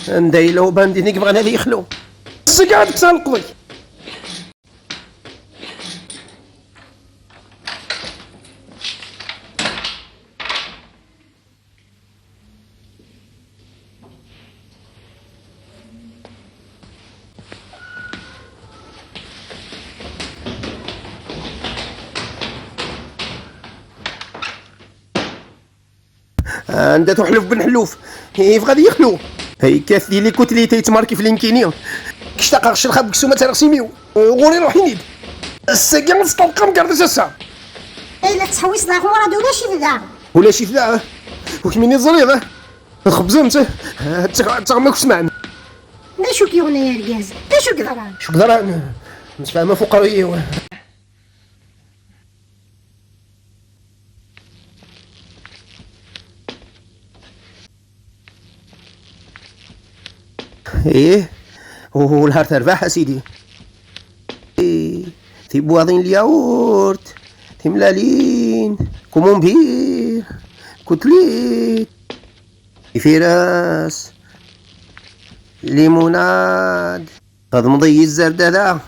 ندايلو باندينيك بغانا لي يخلو قاعد كسر القضي. عندها تحلف بن حلوف كيف غادي يخلو هي كاف ديال لي كوتلي تيتماركي في لينكينيا كشتاق الشرخه بكسومه ترسيميو غوري روحي نيد الساكي نستلقى مقرد ساسا الا تحويس لا غورا ولا شي فدا ولا شي فدا وكميني الزريضه الخبز انت تغمك سمعنا لا شو كيغنى يا رجاز لا شو كضران شو كضران متفاهمه فقريه ايه والهار ترباح سيدي إيه. تيبواضين الياورت تملالين كومونبير كتليت فراس ليموناد هاد مضي الزردة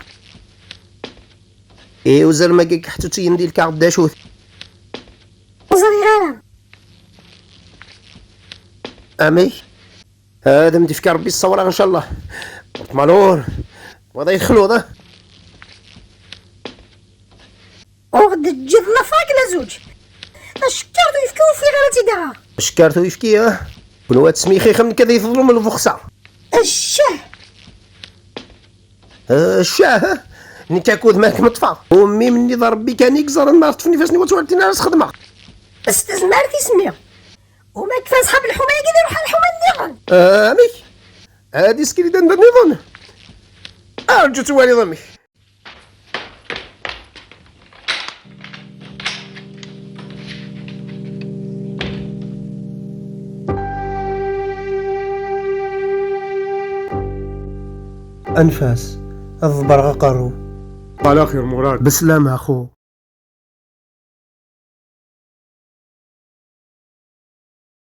ايه وزر ما كحتو تين ديال الكعب داشوت وزري امي هذا مدفكر ربي الصورة ان شاء الله مالور وضع يدخلو ذا وغد تجيب لفاك لا زوج شكرتو يفكيو في غير تيدارا شكرتو يفكي ونوات سميخي خمن كذا يفضلو من الفخصة الشاه الشاه ني تاكود ماك مطفى امي مني ضربي كان يكزر ما عرفتني فاش نوات وعدتينا راس خدمه استزمارتي سميو وما كفى صحاب الحومه يقدر بحال الحومه النظام امي هادي سكيلي دان النظام ارجو توالي ضمي انفاس الضبر غقرو على خير مراد بسلامة اخو